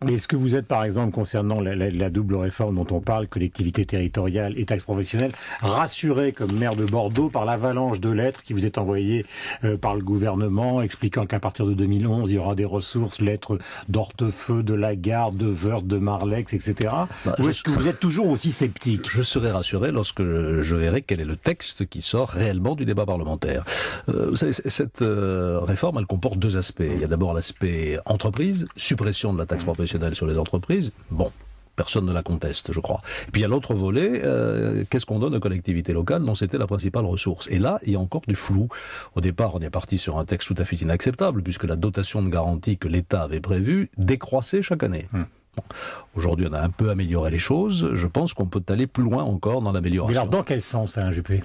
Mais est-ce que vous êtes, par exemple, concernant la double réforme dont on parle, collectivité territoriale et taxe professionnelle, rassuré comme maire de Bordeaux par l'avalanche de lettres qui vous est envoyée par le gouvernement, expliquant qu'à partir de 2011, il y aura des ressources, lettres d'Hortefeux, de Lagarde, de Woerth, de Marlex, etc. Ou est-ce que vous êtes toujours aussi sceptique? Je serai rassuré lorsque je verrai quel est le texte qui sort réellement du débat parlementaire. Vous savez, cette réforme, elle comporte deux aspects. Il y a d'abord l'aspect entreprise, suppression de la taxe professionnelle sur les entreprises. Bon, personne ne la conteste, je crois. Et puis il y a l'autre volet, qu'est-ce qu'on donne aux collectivités locales dont c'était la principale ressource. Et là, il y a encore du flou. Au départ, on est parti sur un texte tout à fait inacceptable, puisque la dotation de garantie que l'État avait prévue décroissait chaque année. Bon. Aujourd'hui, on a un peu amélioré les choses. Je pense qu'on peut aller plus loin encore dans l'amélioration. Mais alors, dans quel sens, Alain Juppé?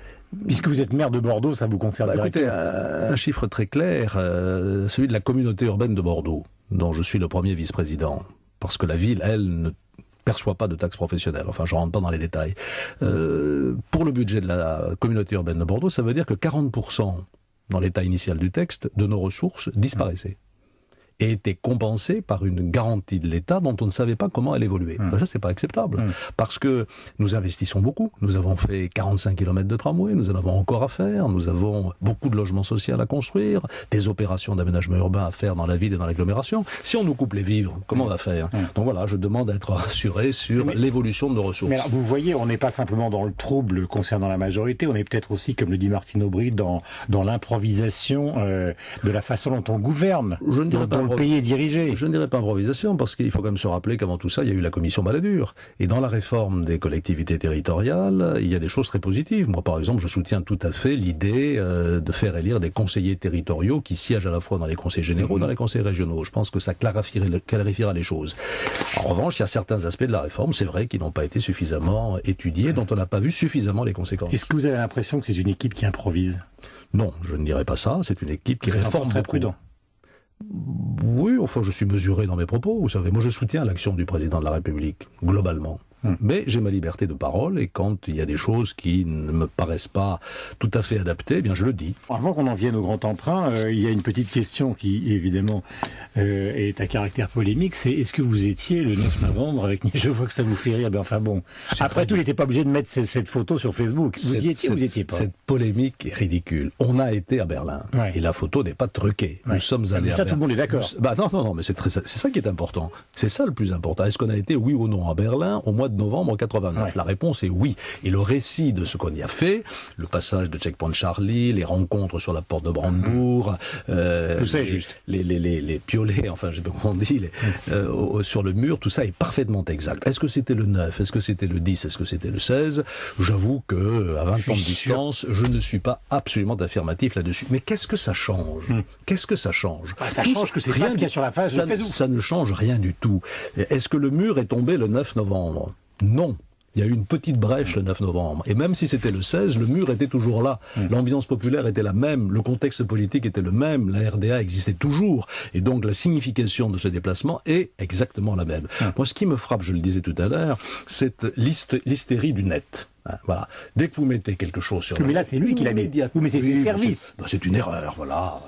Puisque vous êtes maire de Bordeaux, ça vous concerne directement. Écoutez, un chiffre très clair, celui de la communauté urbaine de Bordeaux, dont je suis le premier vice-président, parce que la ville, elle, ne perçoit pas de taxe professionnelle. Enfin, je rentre pas dans les détails. Pour le budget de la communauté urbaine de Bordeaux, ça veut dire que 40% dans l'état initial du texte de nos ressources disparaissaient et étaient compensés par une garantie de l'État dont on ne savait pas comment elle évoluait. Ben ça, c'est pas acceptable. Parce que nous investissons beaucoup. Nous avons fait 45 km de tramway, nous en avons encore à faire, nous avons beaucoup de logements sociaux à construire, des opérations d'aménagement urbain à faire dans la ville et dans l'agglomération. Si on nous coupe les vivres, comment on va faire? Donc voilà, je demande à être rassuré sur l'évolution de nos ressources. Mais alors, vous voyez, on n'est pas simplement dans le trouble concernant la majorité, on est peut-être aussi, comme le dit Martine Aubry, dans l'improvisation de la façon dont on gouverne. Je ne dirais pas le pays est dirigé. Je ne dirais pas improvisation, parce qu'il faut quand même se rappeler qu'avant tout ça, il y a eu la commission Balladur. Et dans la réforme des collectivités territoriales, il y a des choses très positives. Moi, par exemple, je soutiens tout à fait l'idée de faire élire des conseillers territoriaux qui siègent à la fois dans les conseils généraux et dans les conseils régionaux. Je pense que ça clarifiera les choses. En revanche, il y a certains aspects de la réforme, c'est vrai, qui n'ont pas été suffisamment étudiés, dont on n'a pas vu suffisamment les conséquences. Est-ce que vous avez l'impression que c'est une équipe qui improvise? Non, je ne dirais pas ça. C'est une équipe qui réforme très beaucoup. prudent. Oui, enfin, je suis mesuré dans mes propos, vous savez. Moi, je soutiens l'action du président de la République, globalement. Mais j'ai ma liberté de parole, et quand il y a des choses qui ne me paraissent pas tout à fait adaptées, eh bien, je le dis. Avant qu'on en vienne au grand emprunt, il y a une petite question qui, évidemment, est à caractère polémique. C'est est-ce que vous étiez le 9 novembre avec... Je vois que ça vous fait rire, mais enfin bon. Après tout, il n'était pas obligé de mettre cette photo sur Facebook. Vous y étiez ou vous n'y étiez pas? Cette polémique est ridicule. On a été à Berlin, et la photo n'est pas truquée. Nous sommes allés à Berlin. Ça, tout le monde est d'accord. Non, mais c'est ça qui est important. C'est ça le plus important. Est-ce qu'on a été, oui ou non, à Berlin au mois de novembre 89? La réponse est oui. Et le récit de ce qu'on y a fait, le passage de Checkpoint Charlie, les rencontres sur la porte de Brandebourg, les piolets, enfin, je sais pas comment on dit, sur le mur, tout ça est parfaitement exact. Est-ce que c'était le 9? Est-ce que c'était le 10? Est-ce que c'était le 16? J'avoue que, à 20 ans de distance, je ne suis pas absolument affirmatif là-dessus. Mais qu'est-ce que ça change? Qu'est-ce que ça change? Ça change que c'est rien ce qu'il y a sur la face de Facebook. Ça ne change rien du tout. Est-ce que le mur est tombé le 9 novembre? Non. Il y a eu une petite brèche le 9 novembre. Et même si c'était le 16, le mur était toujours là. L'ambiance populaire était la même, le contexte politique était le même, la RDA existait toujours. Et donc la signification de ce déplacement est exactement la même. Moi, ce qui me frappe, je le disais tout à l'heure, c'est l'hystérie du net. Voilà. Dès que vous mettez quelque chose sur... Mais là, c'est lui qui l'a mis. Oui, mais c'est ses services. C'est une erreur, voilà.